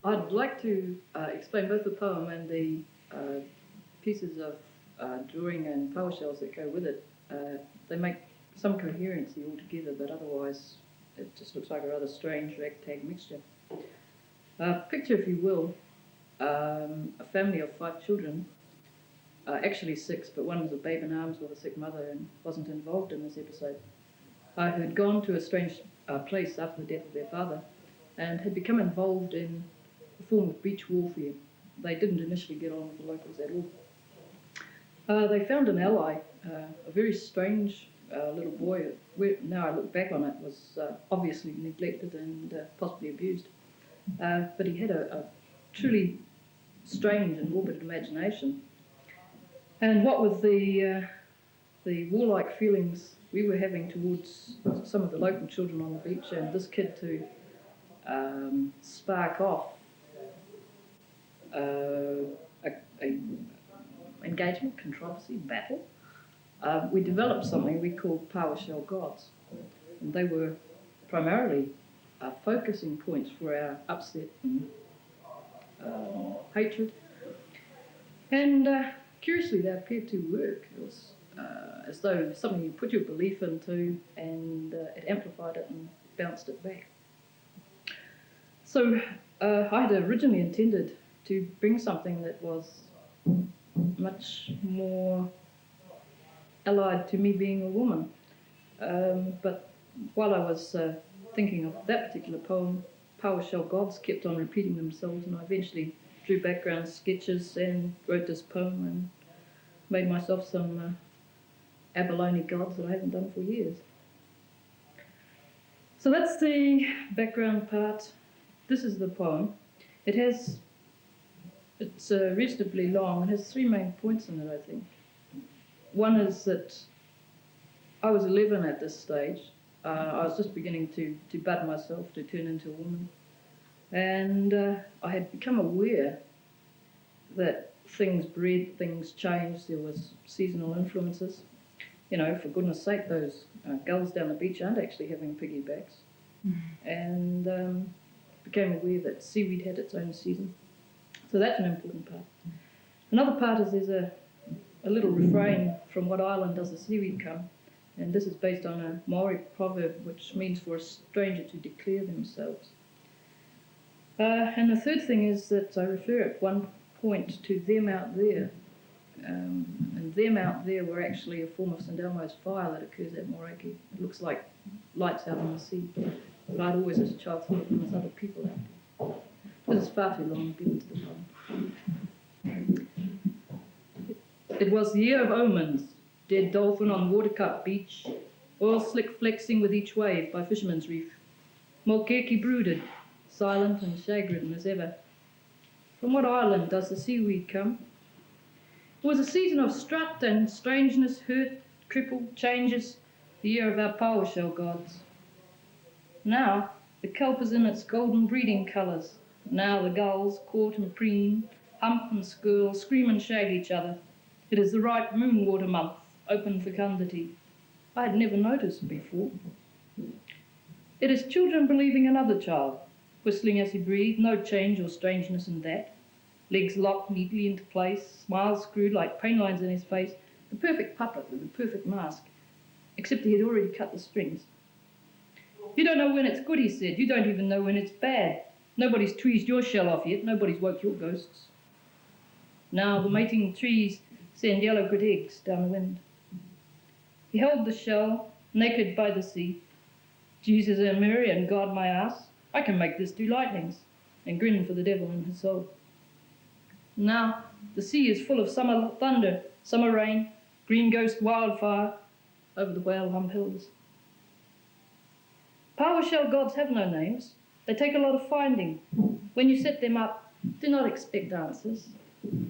I'd like to explain both the poem and the pieces of drawing and power shells that go with it. They make some coherency altogether, but otherwise it just looks like a rather strange ragtag mixture. Picture, if you will, a family of 5 children, actually 6, but one was a babe in arms with a sick mother and wasn't involved in this episode, who had gone to a strange place after the death of their father and had become involved in a form of beach warfare. They didn't initially get on with the locals at all. They found an ally, a very strange little boy. Now I look back on it, was obviously neglected and possibly abused. But he had a truly strange and morbid imagination. And what with the warlike feelings we were having towards some of the local children on the beach, and this kid to spark off a engagement, controversy, battle, we developed something we called Paua Shell Gods. And they were primarily focusing points for our upset and hatred. And curiously, they appeared to work. It was as though something you put your belief into and it amplified it and bounced it back. So I had originally intended to bring something that was much more allied to me being a woman. But while I was thinking of that particular poem, Paua Shell Gods kept on repeating themselves, and I eventually drew background sketches and wrote this poem and made myself some abalone gods that I haven't done for years. So that's the background part. This is the poem. It's reasonably long. It has 3 main points in it, I think. One is that I was 11 at this stage. I was just beginning to bud myself to turn into a woman. And I had become aware that things bred, things changed. There was seasonal influences. You know, for goodness sake, those gulls down the beach aren't actually having piggybacks. And became aware that seaweed had its own season. So that's an important part. Another part is there's a little refrain, from what island does the seaweed come? And this is based on a Maori proverb which means for a stranger to declare themselves. And the third thing is that I refer at one point to them out there. And them out there were actually a form of St. Elmo's fire that occurs at Moreaki. It looks like lights out on the sea. But I'd always, as a child, thought of them as other people out there. This is far too long to get into the poem. It was the year of omens, dead dolphin on watercut beach, oil slick flexing with each wave by fisherman's reef. Molkeki brooded, silent and chagrin as ever. From what island does the seaweed come? It was a season of strut and strangeness, hurt, crippled, changes, the year of our Paua Shell Gods. Now the kelp is in its golden breeding colours. Now the gulls, caught and preen, hump and skirl, scream and shag each other. It is the ripe moon water month, open fecundity. I had never noticed before. It is children believing another child, whistling as he breathed, no change or strangeness in that. Legs locked neatly into place, smiles screwed like pain lines in his face, the perfect puppet with the perfect mask, except he had already cut the strings. You don't know when it's good, he said. You don't even know when it's bad. Nobody's tweezed your shell off yet. Nobody's woke your ghosts. Now the mating trees send yellow grit eggs down the wind. He held the shell, naked by the sea. Jesus and Mary and God my ass, I can make this do lightnings, and grin for the devil in his soul. Now the sea is full of summer thunder, summer rain, green ghost wildfire over the whale hump hills. Paua Shell Gods have no names. They take a lot of finding. When you set them up, do not expect answers.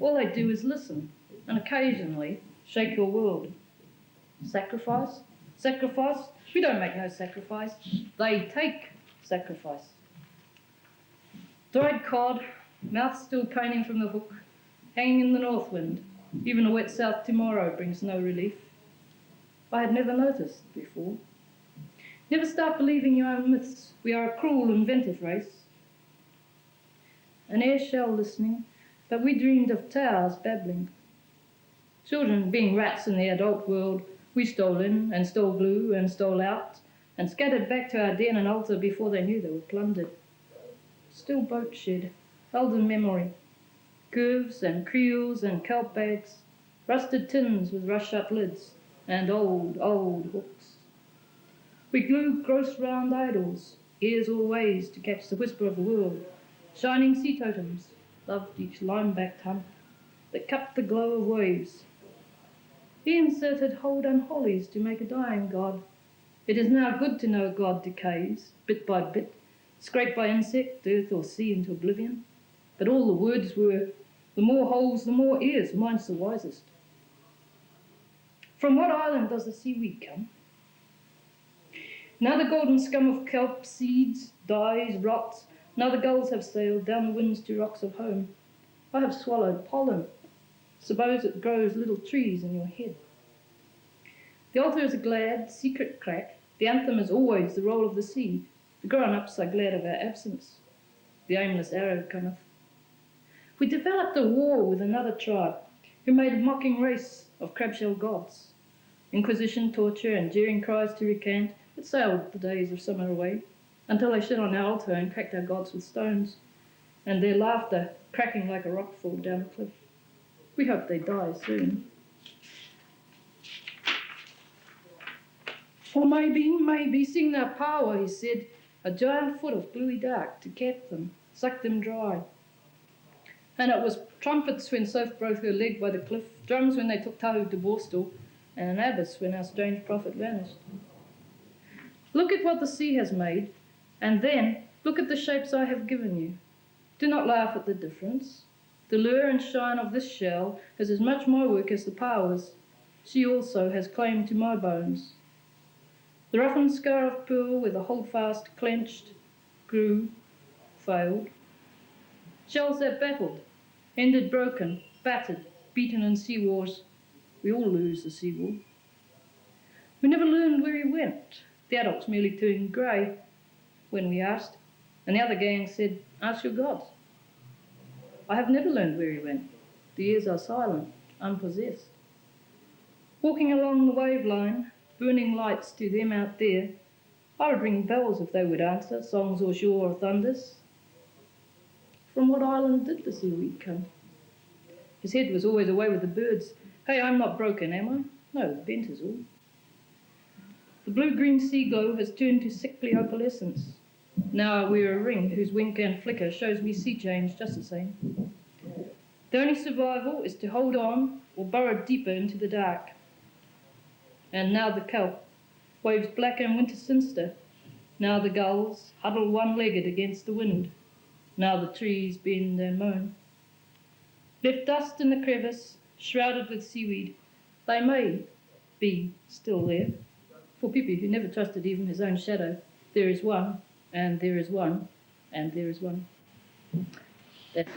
All they do is listen and occasionally shake your world. Sacrifice? Sacrifice? We don't make no sacrifice. They take sacrifice. Dried cod, mouth still paining from the hook, hanging in the north wind. Even a wet south tomorrow brings no relief. I had never noticed before. Never start believing your own myths. We are a cruel, inventive race. an air shell listening, but we dreamed of towers babbling. Children being rats in the adult world, we stole in and stole glue and stole out and scattered back to our den and altar before they knew they were plundered. Still boat shed, held in memory, curves and creels and kelp bags, rusted tins with rush-up lids, and old, old hooks. We glue gross round idols, ears all ways to catch the whisper of the world, shining sea totems, loved each lime-backed hump that cupped the glow of waves. He inserted hold-on hollies to make a dying god. It is now good to know a god decays, bit by bit, scraped by insect, earth or sea into oblivion. But all the words were, the more holes, the more ears, mine's the wisest. From what island does the seaweed come? Now the golden scum of kelp seeds, dies, rots. Now the gulls have sailed down the winds to rocks of home. I have swallowed pollen. Suppose it grows little trees in your head. The altar is a glad, secret crack. The anthem is always the roll of the sea. The grown-ups are glad of our absence. The aimless arrow cometh. We developed a war with another tribe who made a mocking race of crab-shell gods. Inquisition, torture, and jeering cries to recant, it sailed the days of summer away, until they shit on our altar and cracked our gods with stones, and their laughter cracking like a rockfall down a cliff. We hope they die soon. Or maybe, sing their power, he said, a giant foot of bluey dark to cap them, suck them dry. And it was trumpets when Soph broke her leg by the cliff, drums when they took Tahu to Borstal, and an abyss when our strange prophet vanished. Look at what the sea has made, and then look at the shapes I have given you. Do not laugh at the difference. The lure and shine of this shell is as much my work as the Paua's. She also has claim to my bones. The roughened scar of pearl where the holdfast clenched, grew, failed. Shells that battled, ended broken, battered, beaten in sea wars. We all lose the sea war. We never learned where he went. The adults merely turned grey when we asked, and the other gang said, ask your gods. I have never learned where he went. The ears are silent, unpossessed. Walking along the wave line, burning lights to them out there, I would ring bells if they would answer, songs or shore or thunders. From what island did the seaweed come? His head was always away with the birds. Hey, I'm not broken, am I? No, bent is all. The blue-green sea glow has turned to sickly opalescence. Now I wear a ring whose wink and flicker shows me sea change just the same. The only survival is to hold on or burrow deeper into the dark. And now the kelp, waves black and winter sinister. Now the gulls huddle one-legged against the wind. Now the trees bend and moan. Left dust in the crevice, shrouded with seaweed, they may be still there. For Pipi, who never trusted even his own shadow, there is one, and there is one, and there is one. That's